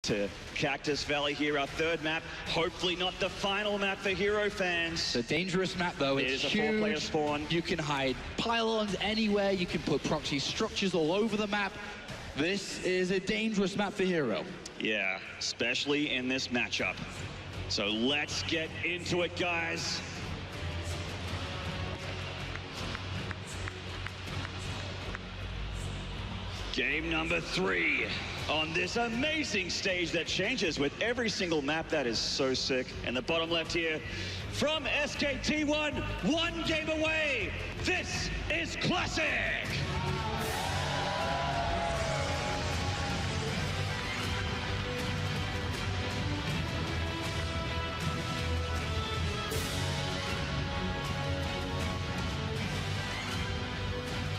to Cactus Valley here, our third map. Hopefully not the final map for HerO fans. It's a dangerous map though, it's a huge. 4-player spawn. You can hide pylons anywhere, you can put proxy structures all over the map. This is a dangerous map for HerO. Yeah, especially in this matchup. So let's get into it, guys. Game number 3 on this amazing stage that changes with every single map. That is so sick. And the bottom left here from SKT1, 1 game away. This is Classic.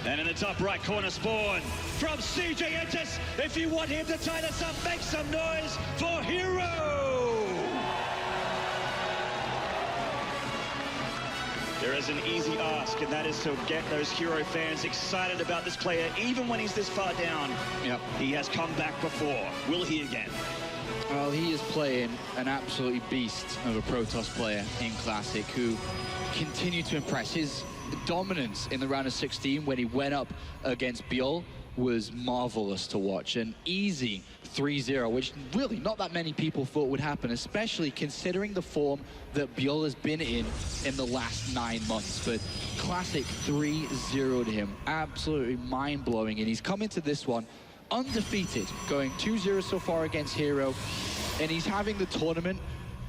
And in the top right corner spawn from CJ Entis. If you want him to tie this up, make some noise for HerO! There is an easy ask, and that is to get those HerO fans excited about this player, even when he's this far down. Yep. He has come back before. Will he again? Well, he is playing an absolutely beast of a Protoss player in Classic who continued to impress. His dominance in the round of 16 when he went up against Bjol was marvelous to watch. An easy 3-0, which really not that many people thought would happen, especially considering the form that Bjol has been in the last 9 months. But Classic 3-0'd him, absolutely mind-blowing, and he's come into this one undefeated, going 2-0 so far against HerO, and he's having the tournament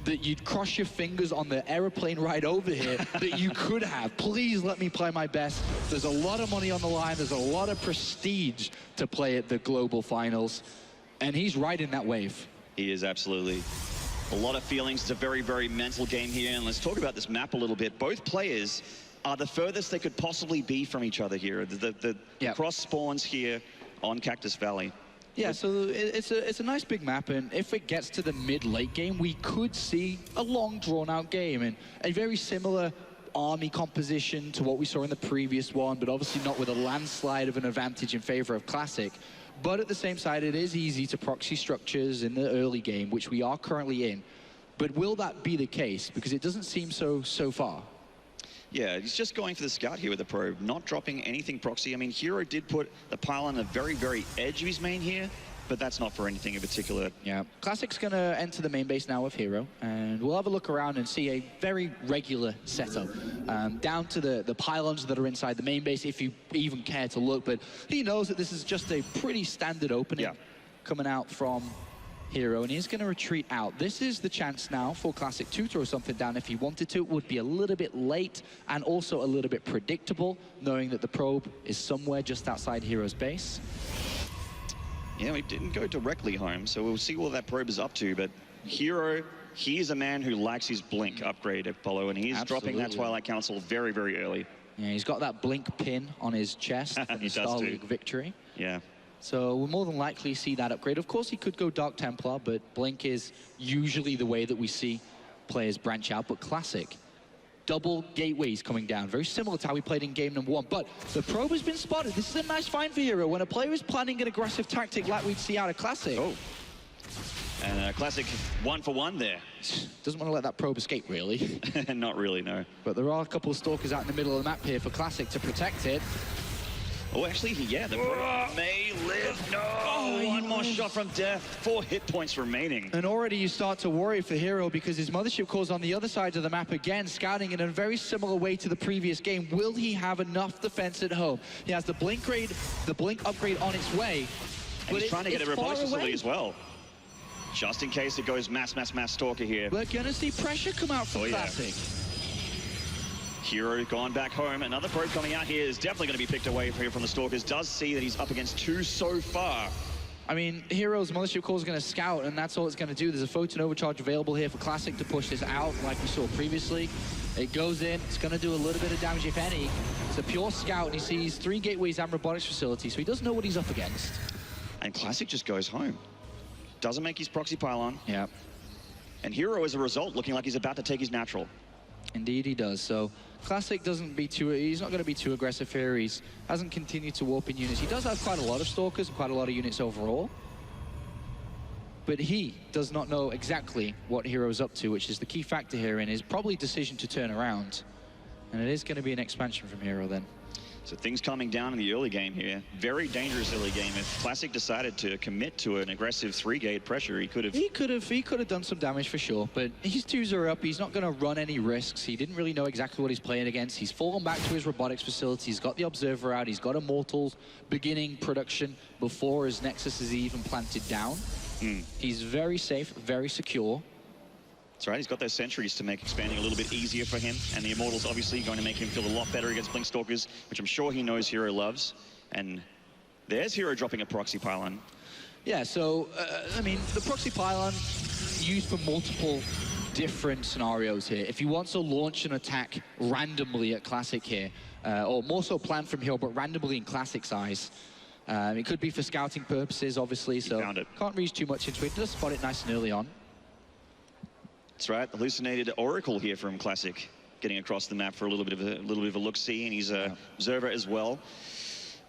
that you'd cross your fingers on the aeroplane ride over here that you could have. Please let me play my best. There's a lot of money on the line. There's a lot of prestige to play at the global finals. And he's riding that wave. He is absolutely. A lot of feelings. It's a very, very mental game here. And let's talk about this map a little bit. Both players are the furthest they could possibly be from each other here. The cross spawns here on Cactus Valley. Yeah, so it's a nice big map, and if it gets to the mid-late game, we could see a long, drawn-out game, and a very similar army composition to what we saw in the previous one, but obviously not with a landslide of an advantage in favor of Classic. But at the same side, it is easy to proxy structures in the early game, which we are currently in. But will that be the case? Because it doesn't seem so far. Yeah, he's just going for the scout here with the probe, not dropping anything proxy. I mean, HerO did put the pylon on the very, very edge of his main here, but that's not for anything in particular. Yeah, Classic's going to enter the main base now with HerO, and we'll have a look around and see a very regular setup, down to the pylons that are inside the main base, if you even care to look. But he knows that this is just a pretty standard opening coming out from HerO, and he's going to retreat out. This is the chance now for Classic to throw something down if he wanted to. It would be a little bit late and also a little bit predictable, knowing that the probe is somewhere just outside HerO's base. Yeah, we didn't go directly home, so we'll see what that probe is up to. But HerO, he's a man who likes his blink upgrade, Apollo, and he's dropping that Twilight Council very, very early. Yeah, he's got that blink pin on his chest for the Star League victory. Yeah. So we'll more than likely see that upgrade. Of course, he could go Dark Templar, but Blink is usually the way that we see players branch out. But Classic, double gateways coming down, very similar to how we played in game number 1. But the probe has been spotted. This is a nice find for HerO when a player is planning an aggressive tactic like we'd see out of Classic. Oh. And Classic 1 for 1 there. Doesn't want to let that probe escape, really. Not really, no. But there are a couple of stalkers out in the middle of the map here for Classic to protect it. Oh, actually, yeah, the probe may live. No! Oh, one more shot from death. 4 hit points remaining. And already you start to worry for HerO because his mothership core's on the other side of the map again, scouting in a very similar way to the previous game. Will he have enough defense at home? He has the blink upgrade on its way. And he's trying to get a robotics facility as well. Just in case it goes mass stalker here. We're gonna see pressure come out from Classic. HerO gone back home. Another probe coming out here is definitely going to be picked away from the Stalkers. Does see that he's up against 2 so far. I mean, HerO's mothership core is going to scout, and that's all it's going to do. There's a photon overcharge available here for Classic to push this out, like we saw previously. It goes in. It's going to do a little bit of damage, if any. It's a pure scout, and he sees 3 gateways and robotics facilities, so he doesn't know what he's up against. And Classic just goes home. Doesn't make his proxy pylon. Yeah. And HerO, as a result, looking like he's about to take his natural. Indeed he does. So Classic doesn't be too, he's not going to be too aggressive here. He hasn't continued to warp in units. He does have quite a lot of stalkers and quite a lot of units overall. but he does not know exactly what HerO's up to, which is the key factor here in his probably decision to turn around. And it is going to be an expansion from HerO then. So things calming down in the early game here. Very dangerous early game. If Classic decided to commit to an aggressive 3-gate pressure, he could have... He could have done some damage for sure, but his 2s are up. He's not going to run any risks. He didn't really know exactly what he's playing against. He's fallen back to his robotics facility. He's got the Observer out. He's got Immortals beginning production before his Nexus is even planted down. He's very safe, very secure. That's right, he's got those sentries to make expanding a little bit easier for him, and the Immortals obviously going to make him feel a lot better against Blinkstalkers, which I'm sure he knows HerO loves. And there's HerO dropping a proxy pylon. Yeah, so, I mean, the proxy pylon used for multiple different scenarios here. If he wants to launch an attack randomly at Classic here, or more so planned from HerO, but randomly in Classic size, it could be for scouting purposes, obviously, so can't read too much into it. Just spot it nice and early on. That's right, hallucinated Oracle here from Classic, getting across the map for a little bit of a look-see, and he's a observer as well.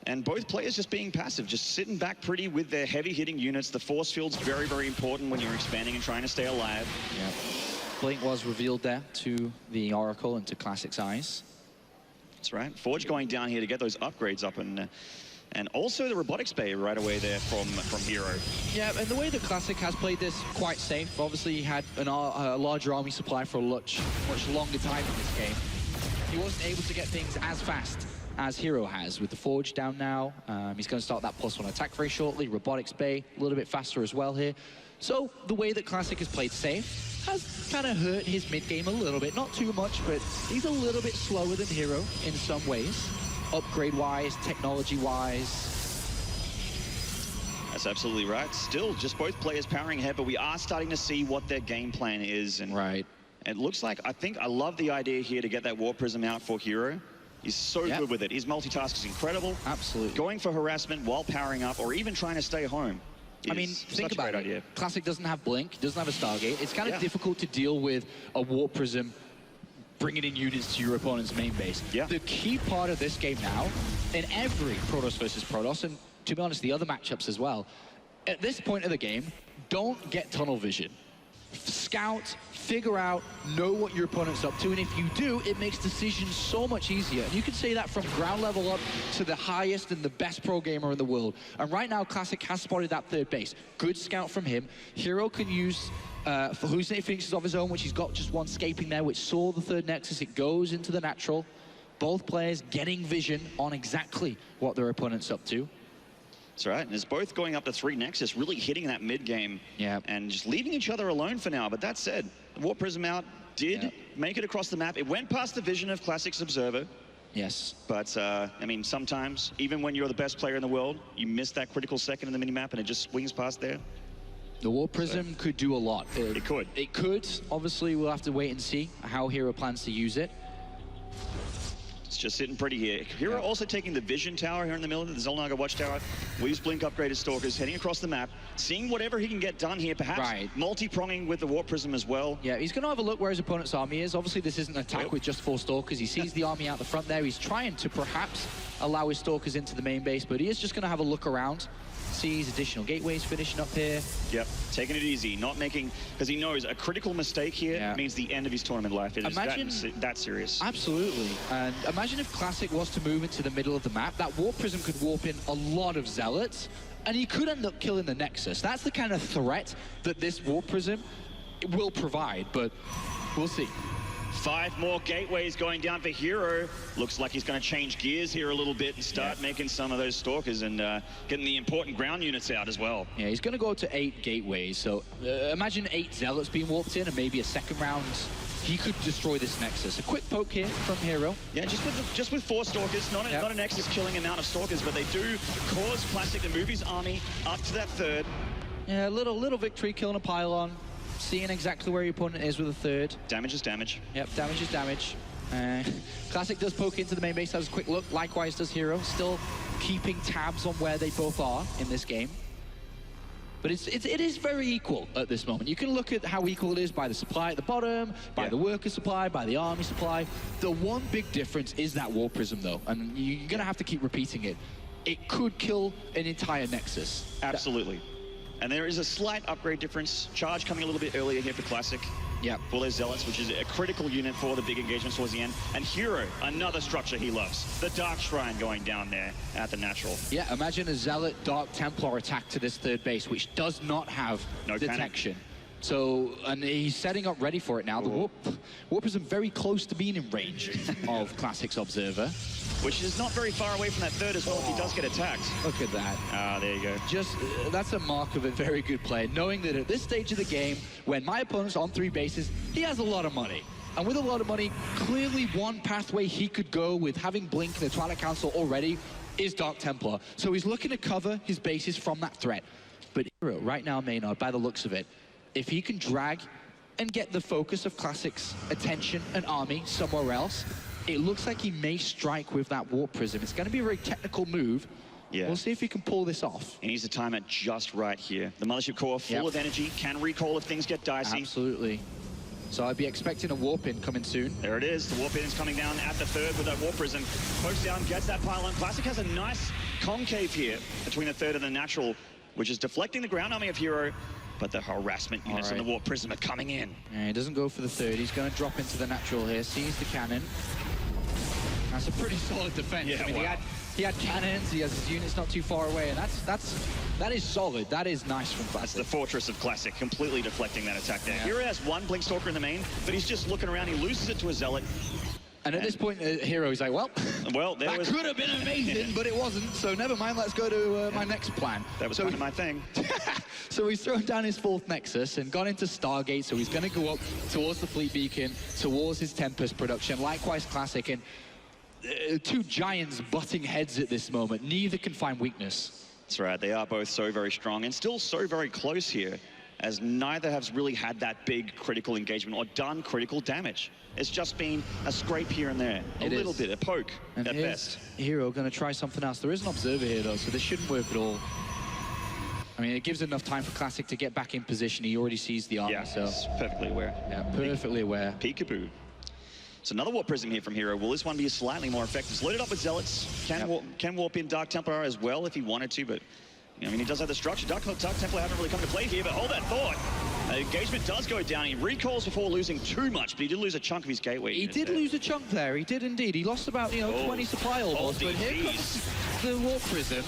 And both players just being passive, just sitting back pretty with their heavy-hitting units. The force field's very, very important when you're expanding and trying to stay alive. Yeah. Blink was revealed there to the Oracle and to Classic's eyes. That's right. Forge going down here to get those upgrades up, and also the robotics bay right away there from HerO. Yeah, and the way that Classic has played this, quite safe. Obviously, he had a larger army supply for a much longer time in this game. He wasn't able to get things as fast as HerO has. With the Forge down now, he's going to start that +1 attack very shortly. Robotics bay, a little bit faster as well here. So the way that Classic has played safe has kind of hurt his mid-game a little bit. Not too much, but he's a little bit slower than HerO in some ways. Upgrade-wise, technology-wise. That's absolutely right. Still, just both players powering ahead, but we are starting to see what their game plan is. And right. It looks like, I love the idea here to get that Warp Prism out for HerO. He's so good with it. His multitask is incredible. Absolutely. Going for harassment while powering up, or even trying to stay home. I mean, think about it. Idea. Classic doesn't have Blink, doesn't have a Stargate. It's kind of difficult to deal with a Warp Prism bringing in units to your opponent's main base. Yeah. The key part of this game now, in every Protoss versus Protoss, and to be honest, the other matchups as well, at this point of the game, don't get tunnel vision. Scout, figure out, know what your opponent's up to, and if you do, it makes decisions so much easier. And you can say that from ground level up to the highest and the best pro gamer in the world. And right now, Classic has spotted that third base. Good scout from him. HerO can use for hallucinated Phoenixes of his own, which he's got just one scaping there, which saw the third Nexus. It goes into the natural. Both players getting vision on exactly what their opponent's up to. That's right, and it's both going up to 3 Nexus, really hitting that mid-game, and just leaving each other alone for now. But that said, the Warp Prism out did make it across the map. It went past the vision of Classic's Observer. Yes. But, I mean, sometimes, even when you're the best player in the world, you miss that critical second in the minimap and it just swings past there. The Warp Prism could do a lot. It could. It could. Obviously, we'll have to wait and see how HerO plans to use it. It's just sitting pretty here. HerO also taking the Vision Tower here in the middle of the Xel'Naga Watchtower. Leaves Blink upgraded Stalkers, heading across the map, seeing whatever he can get done here, perhaps multi-pronging with the Warp Prism as well. Yeah, he's going to have a look where his opponent's army is. Obviously, this isn't an attack with just 4 Stalkers. He sees the army out the front there. He's trying to perhaps allow his Stalkers into the main base, but he is just going to have a look around. Sees additional gateways finishing up here. Yep, taking it easy, not making, because he knows a critical mistake here means the end of his tournament life. It is that serious. Absolutely, and imagine if Classic was to move into the middle of the map, that Warp Prism could warp in a lot of Zealots, and he could end up killing the Nexus. That's the kind of threat that this Warp Prism will provide, but we'll see. 5 more gateways going down for HerO. Looks like he's going to change gears here a little bit and start making some of those Stalkers and getting the important ground units out as well. Yeah, he's going to go to 8 gateways. So imagine 8 Zealots being warped in and maybe a second round. He could destroy this Nexus. A quick poke here from HerO. Yeah, just with 4 Stalkers, not a Nexus killing amount of Stalkers, but they do cause Classic to move his army up to that 3rd. Yeah, a little victory killing a pylon. Seeing exactly where your opponent is with a 3rd. Damage is damage. Yep, damage is damage. Classic does poke into the main base, has a quick look. Likewise does HerO. Still keeping tabs on where they both are in this game. But it is very equal at this moment. You can look at how equal it is by the supply at the bottom, by the worker supply, by the army supply. The one big difference is that Warp Prism, though. And you're going to have to keep repeating it. It could kill an entire Nexus. Absolutely. And there is a slight upgrade difference. Charge coming a little bit earlier here for Classic. Yep. For those Zealots, which is a critical unit for the big engagements towards the end. And HerO, another structure he loves. The Dark Shrine going down there at the natural. Yeah, imagine a Zealot Dark Templar attack to this third base, which does not have no detection. So, and he's setting up ready for it now. The Warp is very close to being in range of Classic's Observer. Which is not very far away from that third as well if he does get attacked. Look at that. Ah, there you go. Just, that's a mark of a very good player, knowing that at this stage of the game, when my opponent's on 3 bases, he has a lot of money. And with a lot of money, clearly one pathway he could go with having Blink and the Twilight Council already is Dark Templar. So he's looking to cover his bases from that threat. But HerO, right now, Maynard, by the looks of it, if he can drag and get the focus of Classic's attention and army somewhere else, it looks like he may strike with that Warp Prism. It's going to be a very technical move. Yeah. We'll see if he can pull this off. He needs to time it just right here. The Mothership Core full of energy, can recall if things get dicey. Absolutely. So I'd be expecting a Warp In coming soon. There it is. The Warp In is coming down at the third with that Warp Prism. Pokes down, gets that pylon. Classic has a nice concave here between the third and the natural, which is deflecting the ground army of HerO. But the harassment units and the Warp Prism are coming in. Yeah, he doesn't go for the third. He's going to drop into the natural here. Sees the cannon. That's a pretty solid defense. Yeah, I mean, he had cannons. He has his units not too far away, and that is solid. That is nice from Classic. That's the fortress of Classic, completely deflecting that attack there. HerO has one Blink Stalker in the main, but he's just looking around. He loses it to a Zealot. And at this point, HerO is like, well, that could have been amazing, but it wasn't. So never mind. Let's go to my next plan. That was kind of my thing. So he's thrown down his 4th Nexus and gone into Stargate. So he's going to go up towards the Fleet Beacon, towards his Tempest production. Likewise, Classic. And 2 giants butting heads at this moment. Neither can find weakness. That's right. They are both so very strong and still so very close here, as neither has really had that big critical engagement or done critical damage. It's just been a scrape here and there, a little bit, a poke at best. HerO going to try something else. There is an Observer here, though, so this shouldn't work at all. I mean, it gives enough time for Classic to get back in position. He already sees the army, so... he's perfectly aware. Yeah, perfectly aware. Peekaboo. So another Warp Prism here from HerO. Will this one be slightly more effective? It's loaded up with Zealots. Can warp in Dark Templar as well if he wanted to, but... I mean, he does have the structure. Dark Templar haven't really come to play here, but hold that thought. Engagement does go down. He recalls before losing too much, but he did lose a chunk of his gateway. He did lose a chunk there. He did indeed. He lost about, 20 supply almost. But here comes the Warp Prism.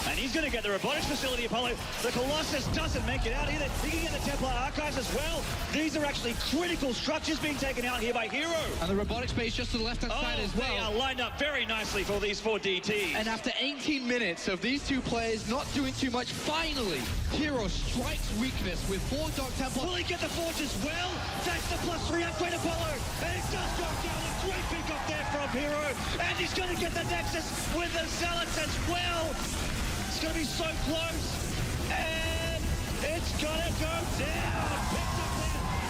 And he's going to get the robotics facility, Apollo. The Colossus doesn't make it out either. He can get the Templar Archives as well. These are actually critical structures being taken out here by HerO. And the robotics base just to the left-hand side as well. They are lined up very nicely for these 4 DTs. And after 18 minutes of these 2 players not doing too much, finally, HerO strikes weakness with 4 Dark Templar. Will he get the Forge as well? That's the +3 upgrade, Apollo. And it does go down. A great pick up there from HerO. And he's going to get the Nexus with the Zealots as well. It's going to be so close, and it's going to go down.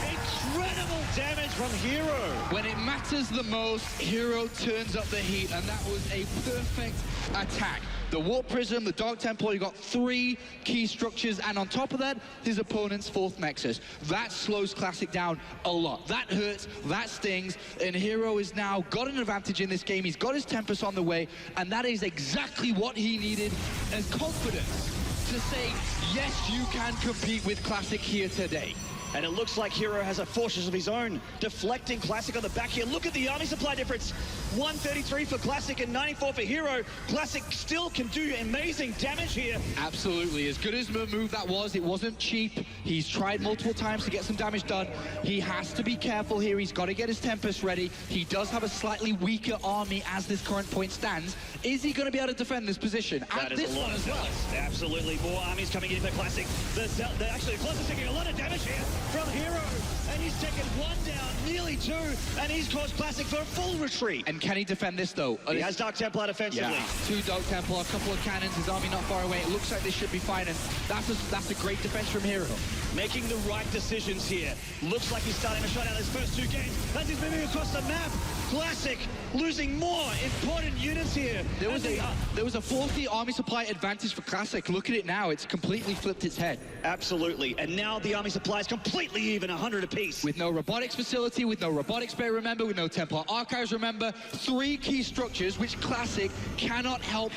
Incredible damage from HerO. When it matters the most, HerO turns up the heat, and that was a perfect attack. The Warp Prism, the Dark Templar, you got 3 key structures, and on top of that, his opponent's 4th Nexus. That slows Classic down a lot. That hurts, that stings, and HerO has now got an advantage in this game. He's got his Tempest on the way, and that is exactly what he needed as confidence to say, yes, you can compete with Classic here today. And it looks like HerO has a fortress of his own, deflecting Classic on the back here. Look at the army supply difference. 133 for Classic and 94 for HerO. Classic still can do amazing damage here. Absolutely. As good as a move that was, it wasn't cheap. He's tried multiple times to get some damage done. He has to be careful here. He's got to get his Tempest ready. He does have a slightly weaker army as this current point stands. Is he going to be able to defend this position? That and this one as well. Absolutely. More armies coming in for Classic. Actually, the Colossus taking a lot of damage here from HerO, and he's taken 1 down, nearly 2, and he's caused Classic for a full retreat. And can he defend this, though? He has Dark Templar defensively. Yeah. 2 Dark Templar, a couple of cannons, his army not far away. It looks like they should be fine, and that's a great defense from HerO. making the right decisions here. Looks like he's starting to shut out his first 2 games as he's moving across the map. Classic losing more important units here. There was a 40 army supply advantage for Classic. Look at it now, it's completely flipped its head. Absolutely, and now the army supply is completely even, 100 apiece. With no robotics facility, with no robotics bay, remember, with no Templar archives, remember. 3 key structures which Classic cannot help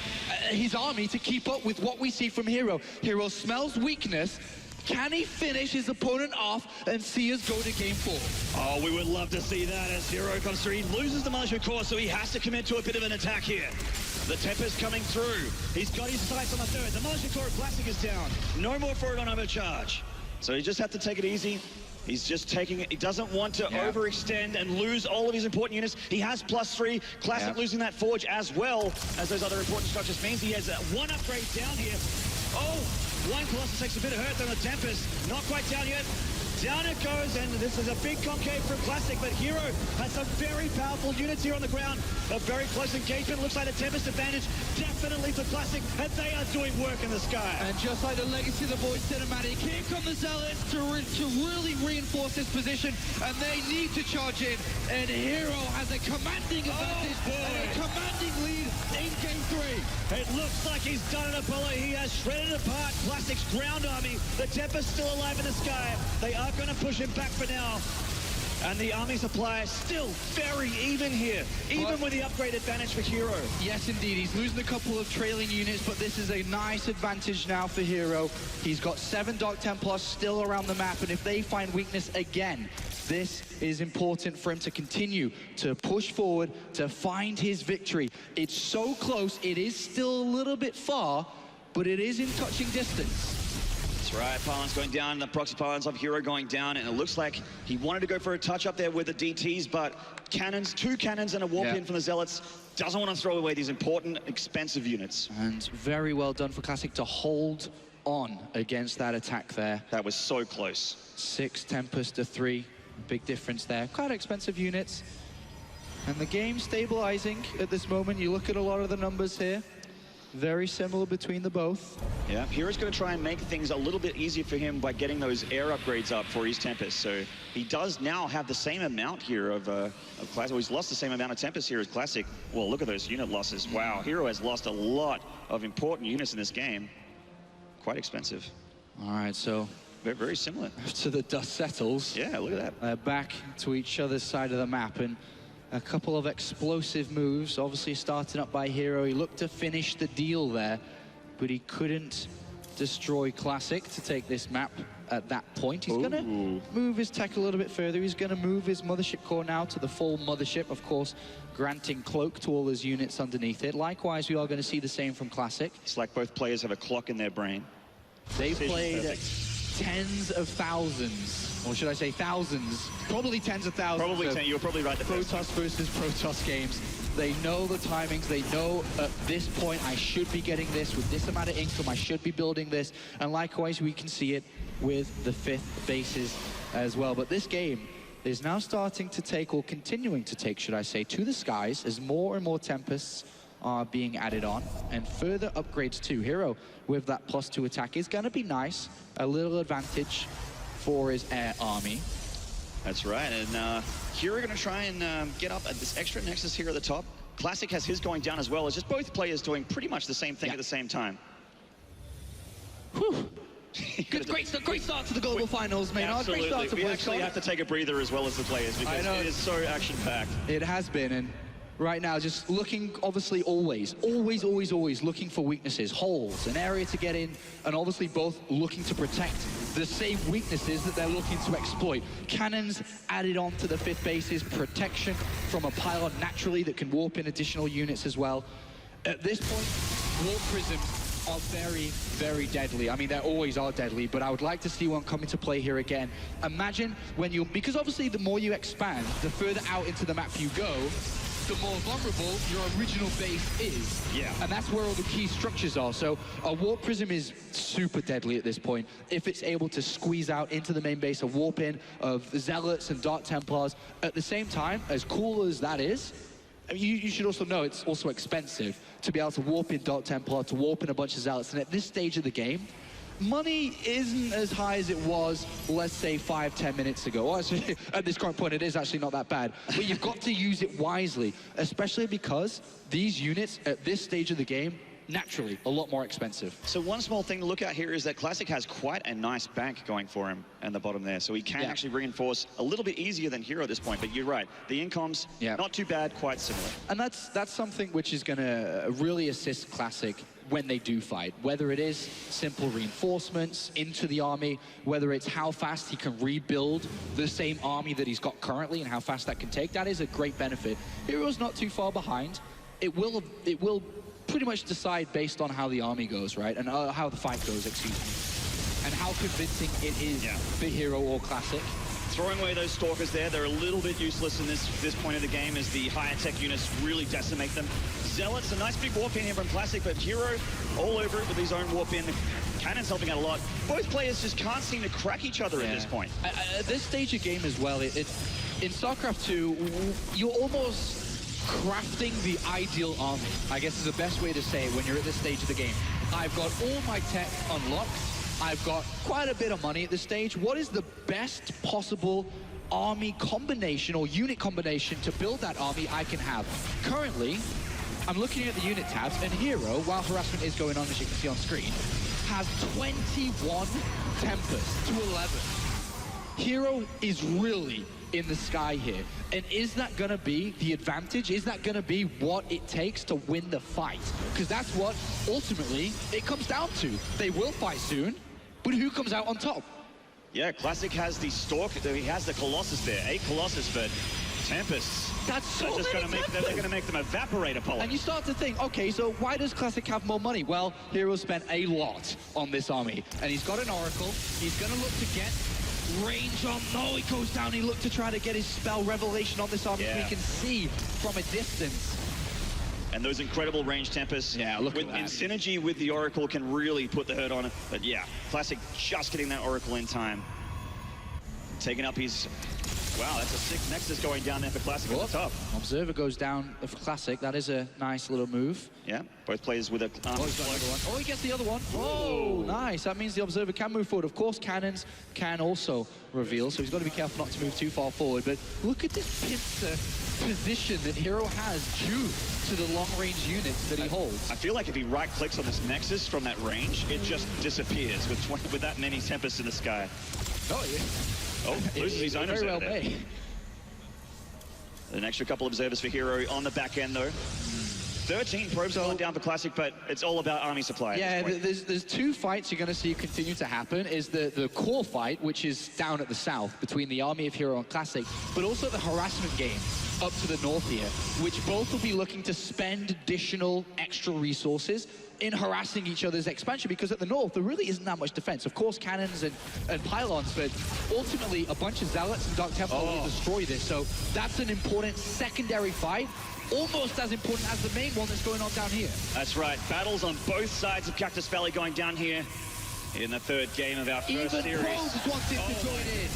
his army to keep up with what we see from HerO. HerO smells weakness. Can he finish his opponent off and see us go to game 4? Oh, we would love to see that as HerO comes through. He loses the Militia Core, so he has to commit to a bit of an attack here. The Tempest coming through. He's got his sights on the 3rd. The Militia Core Classic is down. No more for it on overcharge. So he just have to take it easy. He's just taking it. He doesn't want to overextend and lose all of his important units. He has +3. Classic losing that Forge as well as those other important structures means he has 1 upgrade down here. Oh, 1 Colossus takes a bit of hurt on the Tempest. Not quite down yet. Down it goes, and this is a big concave from Classic, but HerO has some very powerful units here on the ground. A very close engagement. Looks like the Tempest advantage definitely for Classic, and they are doing work in the sky. And just like the Legacy of the Void cinematic, here come the Zealots to really reinforce this position, and they need to charge in. And HerO has a commanding advantage and a commanding lead in game 3. It looks like he's done it, Apollo. He has shredded apart Classic's ground army. The Tempest still alive in the sky. They are going to push him back for now. And the army supply is still very even here, even with the upgrade advantage for HerO. Yes, indeed. He's losing a couple of trailing units, but this is a nice advantage now for HerO. He's got 7 Dark Templars still around the map, and if they find weakness again, this is important for him to continue to push forward, to find his victory. It's so close. It is still a little bit far, but it is in touching distance. That's right, pylons going down, the proxy pylons of HerO going down, and it looks like he wanted to go for a touch up there with the DTs, but cannons, 2 cannons and a warp in from the Zealots, doesn't want to throw away these important, expensive units. And very well done for Classic to hold on against that attack there. That was so close. 6 Tempest to 3, big difference there. Quite expensive units. And the game stabilizing at this moment. You look at a lot of the numbers here. Very similar between the both. Yeah, HerO's going to try and make things a little bit easier for him by getting those air upgrades up for his Tempest. So he does now have the same amount here of Classic. Well, he's lost the same amount of Tempest here as Classic. Well, look at those unit losses. Wow, HerO has lost a lot of important units in this game. Quite expensive. All right, so Very, very similar. to the dust settles. Yeah, look at that. Back to each other's side of the map, and a couple of explosive moves, obviously starting up by HerO. He looked to finish the deal there, but he couldn't destroy Classic to take this map at that point. He's going to move his tech a little bit further. He's going to move his Mothership Core now to the full Mothership, of course, granting Cloak to all his units underneath it. Likewise, we are going to see the same from Classic. It's like both players have a clock in their brain. They've played tens of thousands, or should I say thousands, probably tens of thousands. Probably 10, you're probably right. Protoss versus Protoss games. They know the timings, they know at this point I should be getting this, with this amount of income I should be building this, and likewise we can see it with the 5th bases as well. But this game is now starting to take, or continuing to take, should I say, to the skies as more and more Tempests are being added on, and further upgrades too. HerO with that +2 attack is going to be nice, a little advantage for his air army. That's right, and HerO are going to try and get up at this extra Nexus here at the top. Classic has his going down as well. It's just both players doing pretty much the same thing at the same time. Whew. Great start to the global finals, Maynard. Absolutely. Great start to BlizzCon. We actually have to take a breather as well as the players because it is so action-packed. It has been, and right now just looking, obviously always looking for weaknesses, holes, an area to get in, and obviously both looking to protect the same weaknesses that they're looking to exploit. Cannons added on to the 5th bases, protection from a pylon naturally that can warp in additional units as well. At this point, warp prisms are very, very deadly. I mean, they always are deadly, but I would like to see one come into play here again. Imagine when you, because obviously the more you expand, the further out into the map you go, the more vulnerable your original base is. Yeah. And that's where all the key structures are. So a warp prism is super deadly at this point. If it's able to squeeze out into the main base, a warp in of Zealots and Dark Templars, at the same time, as cool as that is, you should also know it's also expensive to be able to warp in Dark Templar, to warp in a bunch of Zealots. And at this stage of the game, money isn't as high as it was, let's say, 5-10 minutes ago. Well, actually, at this current point, it is actually not that bad. But you've got to use it wisely, especially because these units at this stage of the game, naturally, a lot more expensive. So one small thing to look at here is that Classic has quite a nice bank going for him in the bottom there. So he can actually reinforce a little bit easier than HerO at this point. But you're right, the incoms, not too bad, quite similar. And that's something which is going to really assist Classic when they do fight, whether it is simple reinforcements into the army, whether it's how fast he can rebuild the same army that he's got currently and how fast that can take. That is a great benefit. HerO's not too far behind. It will pretty much decide based on how the army goes, right? And how the fight goes, excuse me. And how convincing it is for HerO or Classic. Throwing away those Stalkers there, they're a little bit useless in this point of the game as the higher tech units really decimate them. Zealots, a nice big warp in here from Classic, but HerO all over it with his own warp in. Cannon's helping out a lot. Both players just can't seem to crack each other at this point. At this stage of game as well, in StarCraft 2, you're almost crafting the ideal army, I guess is the best way to say it when you're at this stage of the game. I've got all my tech unlocked. I've got quite a bit of money at this stage. What is the best possible army combination or unit combination to build that army I can have? Currently, I'm looking at the unit tabs, and HerO, while harassment is going on, as you can see on screen, has 21 Tempest to 11. HerO is really in the sky here. And is that going to be the advantage? Is that going to be what it takes to win the fight? Because that's what, ultimately, it comes down to. They will fight soon, but who comes out on top? Yeah, Classic has the Stalk, he has the Colossus there. 8 Colossus, but Tempests. That's so they're just many gonna they're going to make them evaporate, Apollo. And you start to think, okay, so why does Classic have more money? Well, HerO spent a lot on this army. And he's got an Oracle. He's going to look to get range on. No, he goes down. He looked to try to get his spell Revelation on this army so he can see from a distance. And those incredible range Tempests, look at that. In synergy with the Oracle, can really put the hurt on it. But yeah, Classic just getting that Oracle in time. Taking up his... Wow, that's a sick Nexus going down there for Classic at the top. Observer goes down for Classic. That is a nice little move. Yeah, both players with a... he's got another one. Oh, he gets the other one. Oh, nice. That means the Observer can move forward. Of course, cannons can also reveal, so he's got to be careful not to move too far forward. But look at this pincer position that HerO has due to the long-range units that he holds. I feel like if he right-clicks on this Nexus from that range, it just disappears with that many Tempests in the sky. Oh, yeah. Oh, loses his own Very well there. made. An extra couple observers for HerO on the back end, though. 13 probes going down for Classic, but it's all about army supply. Yeah, there's two fights you're going to see continue to happen. Is the core fight, which is down at the south between the army of HerO and Classic, but also the harassment game up to the north here, which both will be looking to spend additional extra resources in harassing each other's expansion, because at the north there really isn't that much defense. Of course, cannons and pylons, but ultimately a bunch of zealots and Dark Templar will destroy this. So that's an important secondary fight, almost as important as the main one that's going on down here. That's right. Battles on both sides of Cactus Valley going down here in the third game of our first series. Even Probes wants him to join in.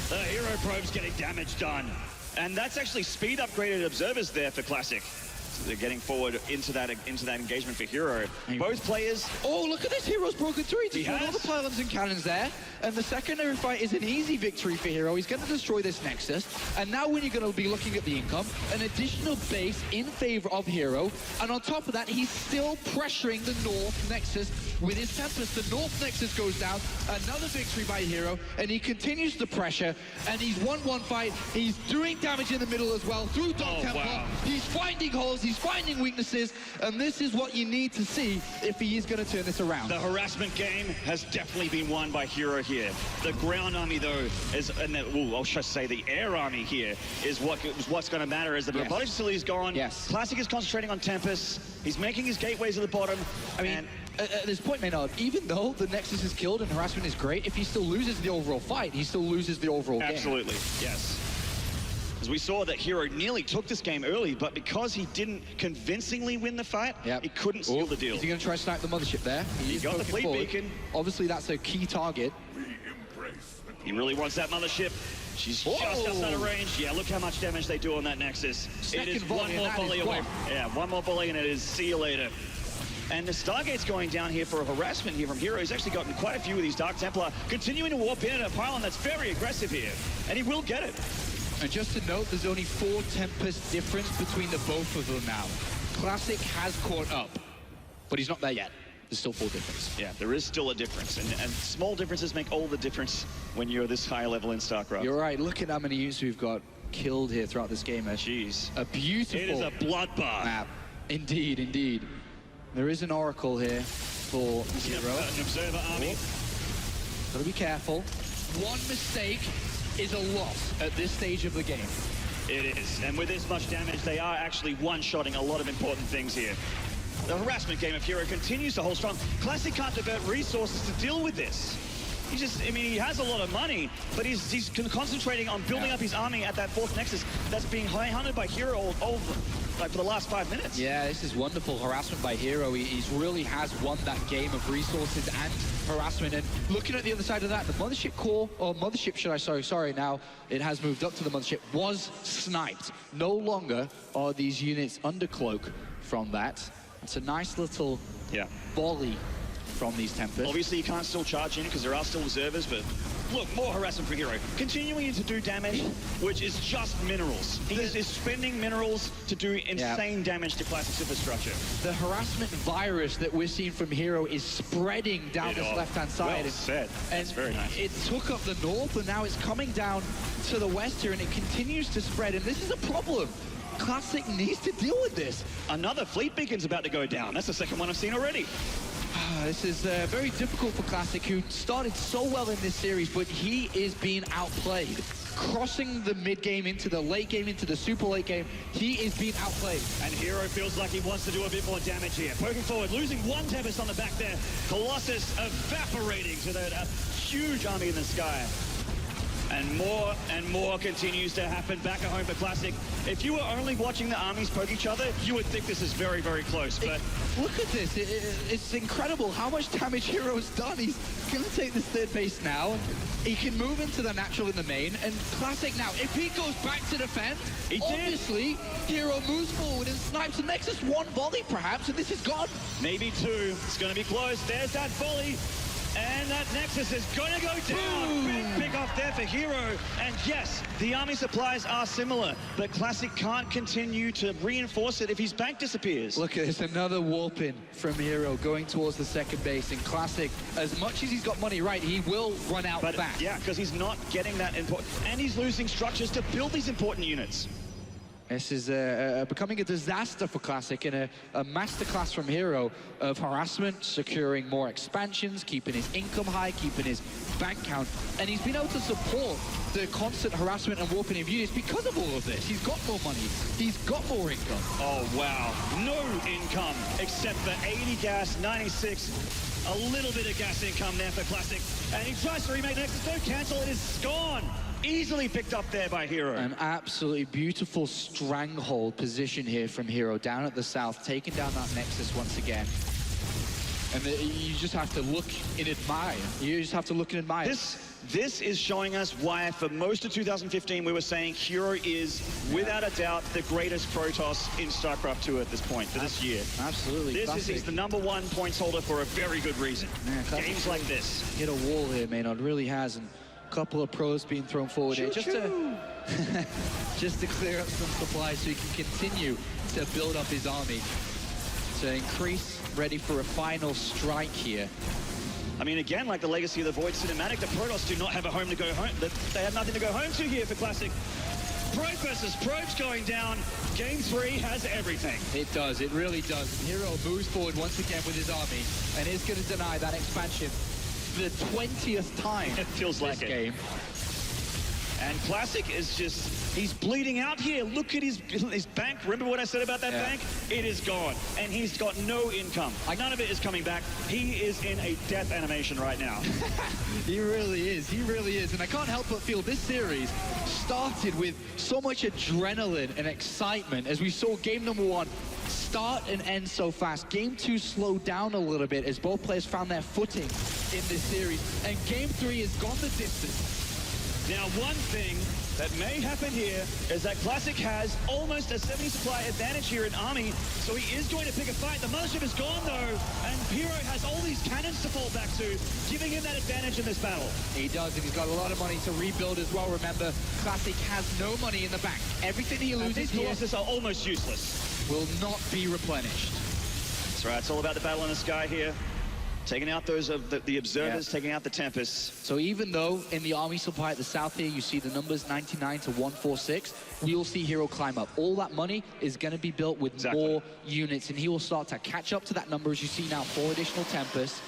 The HerO Probes getting damage done. And that's actually speed upgraded observers there for Classic. So they're getting forward into that engagement for HerO. Both players... Oh, look at this. HerO's broken through. He destroyed all the pylons and cannons there. And the secondary fight is an easy victory for HerO. He's going to destroy this Nexus. And now when you're going to be looking at the income, an additional base in favor of HerO. And on top of that, he's still pressuring the North Nexus with his Tempest. The North Nexus goes down. Another victory by HerO. And he continues the pressure. And he's won one fight. He's doing damage in the middle as well through Dark Templar. Wow. He's finding holes. He's finding weaknesses. And this is what you need to see if he is going to turn this around. The harassment game has definitely been won by HerO here. The ground army, though, is, and I'll just say the air army here is what's going to matter as the robotics facility is gone. Yes. Classic is concentrating on Tempest. He's making his gateways at the bottom. I mean, at this point, Maynard, even though the Nexus is killed and harassment is great, if he still loses the overall fight, he still loses the overall game. Absolutely, yes. As we saw that HerO nearly took this game early, but because he didn't convincingly win the fight, he couldn't seal the deal. Is he going to try to snipe the mothership there? He got the fleet beacon. Obviously, that's a key target. He really wants that mothership. She's just outside of range. Yeah, look how much damage they do on that Nexus. Second it is volley, one more volley away. Yeah, one more volley and it is see you later. And the Stargate's going down here for a harassment here from HerO. He's actually gotten quite a few of these Dark Templar, continuing to warp in at a pylon that's very aggressive here. And he will get it. And just to note, there's only 4 Tempest difference between the both of them now. Classic has caught up, but he's not there yet. There's still 4 difference. Yeah, there is still a difference. And small differences make all the difference when you're this high level in StarCraft. You're right. Look at how many units we've got killed here throughout this game. Jeez. A beautiful It is a bloodbath. map. Indeed, indeed. There is an Oracle here for HerO. An observer army. Gotta be careful. One mistake is a loss at this stage of the game. It is. And with this much damage, they are actually one-shotting a lot of important things here. The harassment game of HerO continues to hold strong. Classic can't divert resources to deal with this. He has a lot of money, but he's concentrating on building up his army at that 4th Nexus that's being high-hunted by HerO for the last 5 minutes. Yeah, this is wonderful harassment by HerO. He really has won that game of resources and harassment. And looking at the other side of that, the Mothership core, or Mothership, should I say, sorry, now it has moved up to the Mothership, was sniped. No longer are these units under cloak from that. It's a nice little volley from these Tempests. Obviously, you can't still charge in because there are still observers, but look, more harassment from HerO. Continuing to do damage, which is just minerals. He is spending minerals to do insane damage to Classic's infrastructure. The harassment virus that we're seeing from HerO is spreading down this left-hand side. Well said. And that's very nice. It took up the north, and now it's coming down to the west here, and it continues to spread, and this is a problem. Classic needs to deal with this. Another fleet beacon's about to go down. That's the second one I've seen already. This is very difficult for Classic, who started so well in this series, but he is being outplayed. Crossing the mid-game into the late game, into the super late game, he is being outplayed. And HerO feels like he wants to do a bit more damage here. Poking forward, losing 1 Tempest on the back there. Colossus evaporating to that huge army in the sky. And more continues to happen back at home for Classic. If you were only watching the armies poke each other, you would think this is very, very close. But look at this. It's incredible how much damage HerO's done. He's going to take this 3rd base now. He can move into the natural in the main. And Classic now, if he goes back to defend, obviously HerO moves forward and snipes the Nexus. 1 volley perhaps, and this is gone. Maybe 2. It's going to be close. There's that volley. And that Nexus is going to go down. Big pick off there for HerO. And yes, the army supplies are similar, but Classic can't continue to reinforce it if his bank disappears. Look at this, another warp in from HerO going towards the 2nd base. And Classic, as much as he's got money right, he will run out back. Yeah, because he's not getting that important. And he's losing structures to build these important units. This is becoming a disaster for Classic, and a masterclass from HerO of harassment, securing more expansions, keeping his income high, keeping his bank count, and he's been able to support the constant harassment and warping of units because of all of this. He's got more money, he's got more income. Oh, wow. No income except for 80 gas, 96. A little bit of gas income there for Classic. And he tries to remake Nexus. Don't cancel, it is gone. Easily picked up there by HerO. An absolutely beautiful stranglehold position here from HerO down at the south, taking down that Nexus once again. And you just have to look and admire. You just have to look and admire. This is showing us why, for most of 2015, we were saying HerO is, without a doubt, the greatest Protoss in StarCraft 2 at this point, for this year. Absolutely. He's the #1 points holder for a very good reason. Yeah, games like this. Hit a wall here, Maynard, really has. And a couple of pros being thrown forward here. Just to clear up some supplies so he can continue to build up his army. To increase, ready for a final strike here. I mean, again, like the Legacy of the Void cinematic, the Protoss do not have a home to go home. They have nothing to go home to here for Classic. Probe versus Probes going down. Game 3 has everything. It does, it really does. HerO moves forward once again with his army and is going to deny that expansion the 20th time. It feels like it. Game. And Classic is just, he's bleeding out here. Look at his bank. Remember what I said about that bank? It is gone. And he's got no income. None of it is coming back. He is in a death animation right now. He really is. He really is. And I can't help but feel this series started with so much adrenaline and excitement as we saw game #1 start and end so fast. Game 2 slowed down a little bit as both players found their footing in this series. And game 3 has gone the distance. Now, one thing that may happen here is that Classic has almost a 70 supply advantage here in Army, so he is going to pick a fight. The mothership is gone, though, and HerO has all these cannons to fall back to, giving him that advantage in this battle. He does, and he's got a lot of money to rebuild as well. Remember, Classic has no money in the bank. Everything he loses these here losses are almost useless. will not be replenished. That's right, it's all about the battle in the sky here. Taking out those of the observers, taking out the Tempests. So even though in the Army supply at the south here, you see the numbers 99 to 146, we'll see HerO climb up. All that money is going to be built with more units, and he will start to catch up to that number, as you see now, 4 additional Tempests.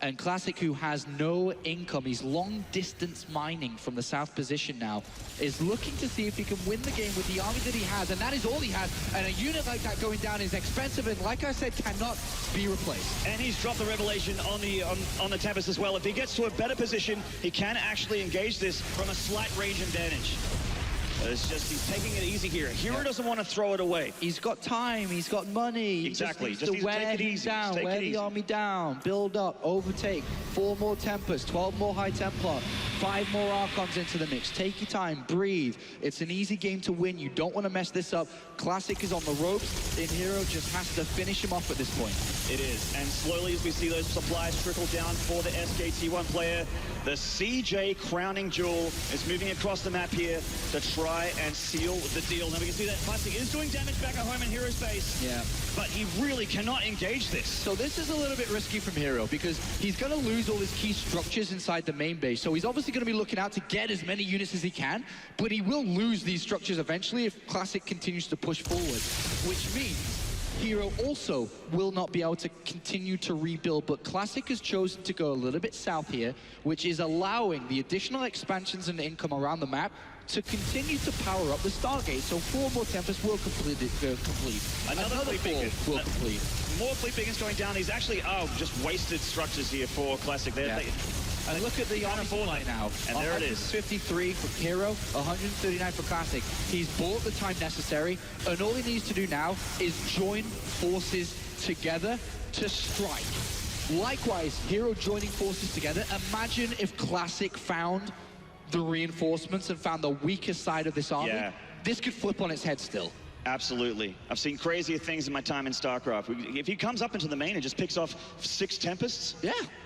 And Classic, who has no income, he's long-distance mining from the south position now, is looking to see if he can win the game with the army that he has, and that is all he has. And a unit like that going down is expensive, and like I said, cannot be replaced. And he's dropped the Revelation on the Tempest as well. If he gets to a better position, he can actually engage this from a slight range advantage. It's just, he's taking it easy here. HerO doesn't want to throw it away. He's got time, he's got money. Exactly. Just needs to wear take it easy. down, wear the army down, build up, overtake. 4 more Tempests, 12 more High Templar, 5 more Archons into the mix. Take your time, breathe. It's an easy game to win. You don't want to mess this up. Classic is on the ropes, and HerO just has to finish him off at this point. It is. And slowly, as we see those supplies trickle down for the SKT1 player, the CJ crowning jewel is moving across the map here to try and seal the deal. Now we can see that Classic is doing damage back at home in HerO's base. Yeah. But he really cannot engage this. So this is a little bit risky from HerO because he's going to lose all his key structures inside the main base. So he's obviously going to be looking out to get as many units as he can, but he will lose these structures eventually if Classic continues to push forward, which means HerO also will not be able to continue to rebuild, but Classic has chosen to go a little bit south here, which is allowing the additional expansions and income around the map to continue to power up the Stargate. So 4 more Tempests will complete. Another fleet 4 beacon will complete. More fleet beacons going down. He's actually, just wasted structures here for Classic. And look at the army supply now. And there it is. 153 for HerO, 139 for Classic. He's bought the time necessary, and all he needs to do now is join forces together to strike. Likewise, HerO joining forces together. Imagine if Classic found the reinforcements and found the weakest side of this army. Yeah. This could flip on its head still. Absolutely. I've seen crazier things in my time in StarCraft. If he comes up into the main and just picks off 6 Tempests,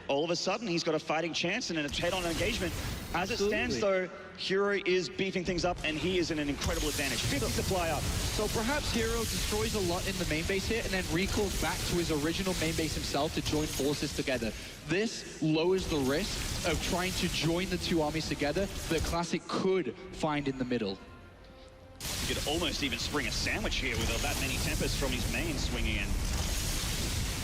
all of a sudden he's got a fighting chance and a head-on engagement. As it stands, though, HerO is beefing things up, and he is in an incredible advantage. 50 supply up. So perhaps HerO destroys a lot in the main base here and then recalls back to his original main base himself to join forces together. This lowers the risk of trying to join the 2 armies together that Classic could find in the middle. You could almost even spring a sandwich here with that many Tempests from his main swinging in.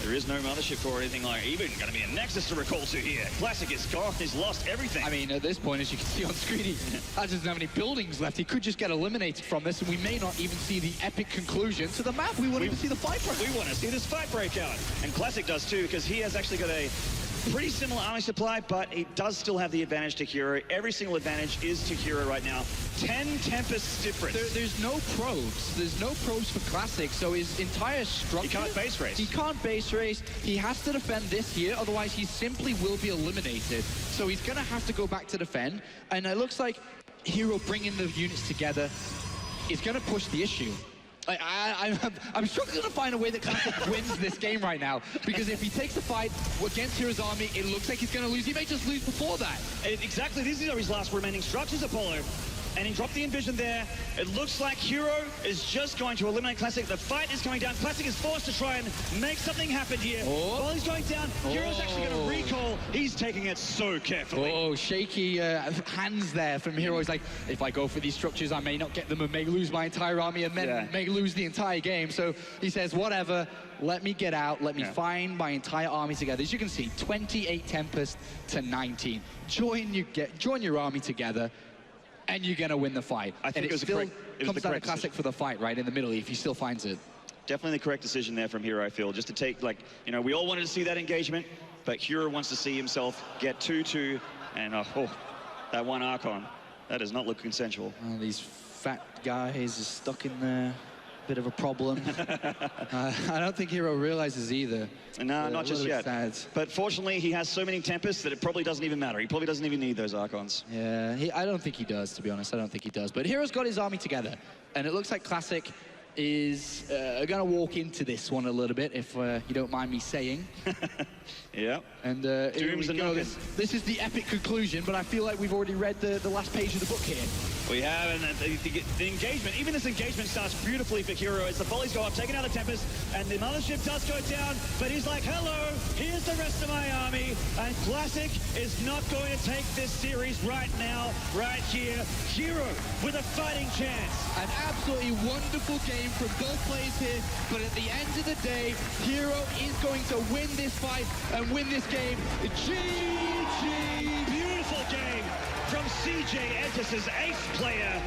There is no mothership or anything like even going to be a Nexus to recall to here. Classic is gone. He's lost everything. I mean, at this point, as you can see on screen, he doesn't have any buildings left. He could just get eliminated from this, and we may not even see the epic conclusion to the map. We want to see the fight break. We want to see this fight break out. And Classic does too, because he has actually got a pretty similar army supply, but he does still have the advantage to HerO. Every single advantage is to HerO right now. 10 Tempests difference. There's no probes. There's no probes for Classic, so his entire structure... He can't base race. He can't base race. He has to defend this here, otherwise he simply will be eliminated. So he's going to have to go back to defend, and it looks like HerO bringing the units together is going to push the issue. I'm struggling to find a way that Classic wins this game right now, because if he takes the fight against HerO's army, it looks like he's going to lose. He may just lose before that. Exactly. These are his last remaining structures, Apollo. And he dropped the Envision there. It looks like HerO is just going to eliminate Classic. The fight is going down. Classic is forced to try and make something happen here. While he's going down, HerO's actually going to recall. He's taking it so carefully. Oh, shaky hands there from HerO. He's like, if I go for these structures, I may not get them and may lose my entire army and then may lose the entire game. So he says, whatever, let me get out. Let me find my entire army together. As you can see, 28 Tempest to 19. Join your army together, and you're going to win the fight. I think it comes down to Classic for the fight, right, in the middle, if he still finds it. Definitely the correct decision there from HerO, I feel. Just to take, we all wanted to see that engagement, but HerO wants to see himself get 2-2, and that one Archon. That does not look consensual. These fat guys are stuck in there. bit of a problem. I don't think HerO realizes either. No, not just yet. Sad. But fortunately, he has so many Tempests that it probably doesn't even matter. He probably doesn't even need those Archons. Yeah, I don't think he does, to be honest. I don't think he does. But HerO's got his army together, and it looks like Classic is going to walk into this one a little bit, if you don't mind me saying. Yeah. And Dooms and knocking. This is the epic conclusion, but I feel like we've already read the last page of the book here. We have, and the engagement, even this engagement starts beautifully for HerO as the volleys go up, taking out the Tempest, and the Mothership does go down, but he's like, hello, here's the rest of my army, and Classic is not going to take this series right now, right here. HerO with a fighting chance. An absolutely wonderful game from both players here, but at the end of the day, HerO is going to win this fight and win this game. GG! Beautiful game from CJ Entis' ace player.